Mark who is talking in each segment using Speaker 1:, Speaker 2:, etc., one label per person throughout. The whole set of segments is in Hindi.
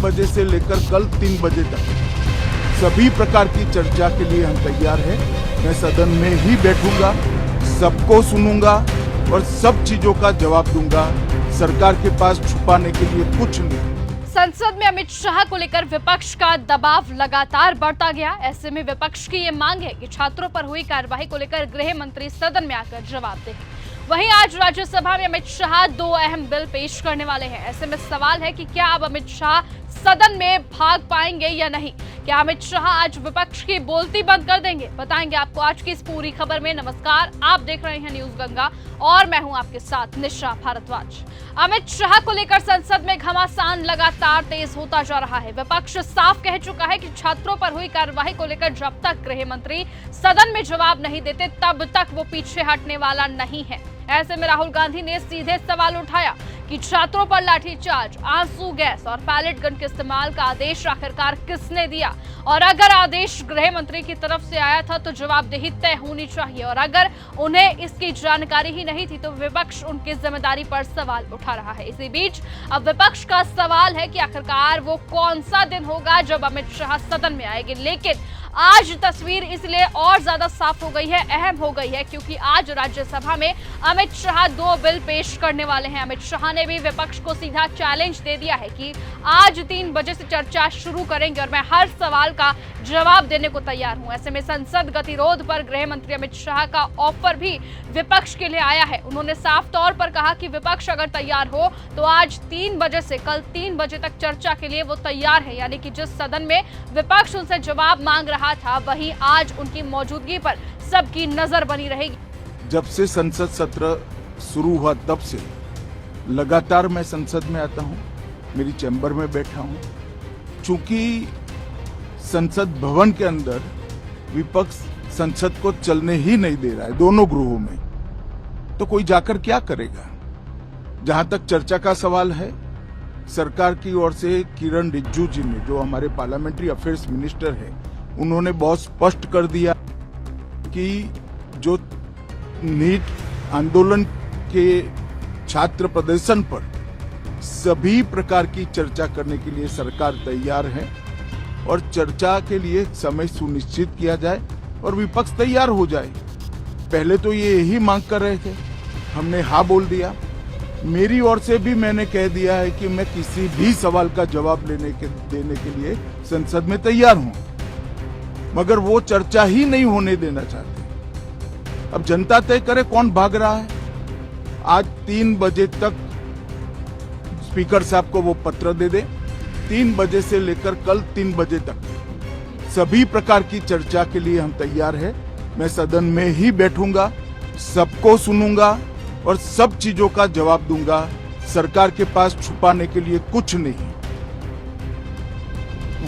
Speaker 1: बजे से लेकर कल 3 बजे तक सभी प्रकार की चर्चा के लिए हम तैयार हैं। मैं सदन में ही बैठूंगा, सबको सुनूंगा और सब चीजों का जवाब दूंगा। सरकार के पास छुपाने के लिए कुछ नहीं।
Speaker 2: संसद में अमित शाह को लेकर विपक्ष का दबाव लगातार बढ़ता गया। ऐसे में विपक्ष की ये मांग है कि छात्रों पर हुई कार्रवाई को लेकर गृह मंत्री सदन में आकर जवाब दें। वहीं आज राज्यसभा में अमित शाह 2 अहम बिल पेश करने वाले हैं। ऐसे में सवाल है कि क्या अब अमित शाह सदन में भाग पाएंगे या नहीं। क्या अमित शाह आज विपक्ष की बोलती बंद कर देंगे, बताएंगे आपको आज की इस पूरी खबर में। नमस्कार, आप देख रहे हैं न्यूज गंगा और मैं हूं आपके साथ निशा भारद्वाज। अमित शाह को लेकर संसद में घमासान लगातार तेज होता जा रहा है। विपक्ष साफ कह चुका है कि छात्रों पर हुई कार्रवाई को लेकर जब तक गृह मंत्री सदन में जवाब नहीं देते तब तक वो पीछे हटने वाला नहीं है। ऐसे में राहुल गांधी ने सीधे सवाल उठाया कि छात्रों पर लाठीचार्ज, आंसू गैस और पैलेट गन के इस्तेमाल का आदेश आखिरकार किसने दिया, और अगर आदेश गृह मंत्री की तरफ से आया था तो जवाबदेही तय होनी चाहिए, और अगर उन्हें इसकी जानकारी ही नहीं थी तो विपक्ष उनकी जिम्मेदारी पर सवाल उठा रहा है। इसी बीच अब विपक्ष का सवाल है कि आखिरकार वो कौन सा दिन होगा जब अमित शाह सदन में आएंगे। लेकिन आज तस्वीर इसलिए और ज्यादा साफ हो गई है, अहम हो गई है, क्योंकि आज राज्यसभा में अमित शाह 2 बिल पेश करने वाले हैं। अमित शाह ने भी विपक्ष को सीधा चैलेंज दे दिया है कि आज 3 बजे से चर्चा शुरू करेंगे और मैं हर सवाल का जवाब देने को तैयार हूं। ऐसे में संसद गतिरोध पर गृह मंत्री अमित शाह का ऑफर भी विपक्ष के लिए आया है। उन्होंने साफ तौर पर कहा कि विपक्ष अगर तैयार हो तो आज 3 बजे से कल 3 बजे तक चर्चा के लिए वो तैयार है। यानी कि जिस सदन में विपक्ष उनसे जवाब मांग रहा था वहीं आज उनकी मौजूदगी पर सबकी नजर बनी रहेगी।
Speaker 1: जब से संसद सत्र शुरू हुआ तब से लगातार मैं संसद में आता हूं, मेरी चैम्बर में बैठा हूं। चूंकि संसद भवन के अंदर विपक्ष संसद को चलने ही नहीं दे रहा है, दोनों गृहों में, तो कोई जाकर क्या करेगा। जहां तक चर्चा का सवाल है, सरकार की ओर से किरण रिजिजू जी ने, जो हमारे पार्लियामेंट्री अफेयर्स मिनिस्टर है, उन्होंने बहुत स्पष्ट कर दिया कि जो नीट आंदोलन के छात्र प्रदर्शन पर सभी प्रकार की चर्चा करने के लिए सरकार तैयार है और चर्चा के लिए समय सुनिश्चित किया जाए और विपक्ष तैयार हो जाए। पहले तो ये यही मांग कर रहे थे, हमने हाँ बोल दिया। मेरी ओर से भी मैंने कह दिया है कि मैं किसी भी सवाल का जवाब देने के लिए संसद में तैयार हूं, मगर वो चर्चा ही नहीं होने देना चाहते। अब जनता तय करे कौन भाग रहा है। आज 3 बजे तक स्पीकर साहब को वो पत्र दे दे, 3 बजे से लेकर कल 3 बजे तक सभी प्रकार की चर्चा के लिए हम तैयार हैं। मैं सदन में ही बैठूंगा, सबको सुनूंगा और सब चीजों का जवाब दूंगा। सरकार के पास छुपाने के लिए कुछ नहीं।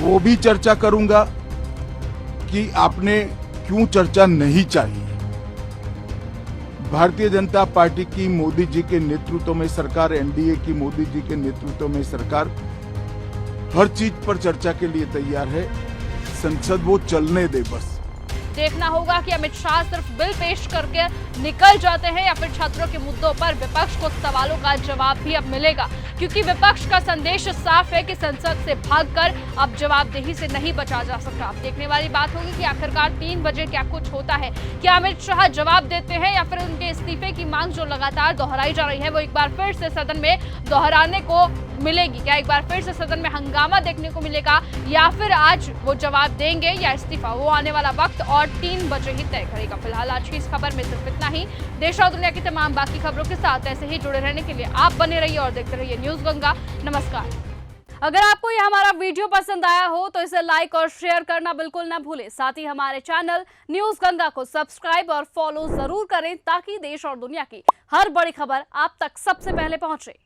Speaker 1: वो भी चर्चा करूंगा कि आपने क्यों चर्चा नहीं चाहिए। भारतीय जनता पार्टी की मोदी जी के नेतृत्व में सरकार, एनडीए की मोदी जी के नेतृत्व में सरकार हर चीज पर चर्चा के लिए तैयार है। संसद वो चलने दे बस।
Speaker 2: देखना होगा कि अमित शाह सिर्फ बिल पेश करके निकल जाते हैं या फिर छात्रों के मुद्दों पर विपक्ष को सवालों का जवाब भी अब मिलेगा, क्योंकि विपक्ष का संदेश साफ है कि संसद से भागकर अब जवाबदेही से नहीं बचा जा सकता। अब देखने वाली बात होगी कि आखिरकार 3 बजे क्या कुछ होता है। क्या अमित शाह जवाब देते हैं या फिर उनके इस्तीफे की मांग जो लगातार दोहराई जा रही है वो एक बार फिर से सदन में दोहराने को मिलेगी। क्या एक बार फिर से सदन में हंगामा देखने को मिलेगा या फिर आज वो जवाब देंगे या इस्तीफा, वो आने वाला वक्त और 3 बजे ही तय करेगा। फिलहाल आज की इस खबर में सिर्फ इतना ही। देश और दुनिया की तमाम बाकी खबरों के साथ ऐसे ही जुड़े रहने के लिए आप बने रहिए और देखते रहिए न्यूज गंगा। नमस्कार। अगर आपको यह हमारा वीडियो पसंद आया हो तो इसे लाइक और शेयर करना बिल्कुल ना भूलें। साथ ही हमारे चैनल न्यूज गंगा को सब्सक्राइब और फॉलो जरूर करें ताकि देश और दुनिया की हर बड़ी खबर आप तक सबसे पहले पहुंचे।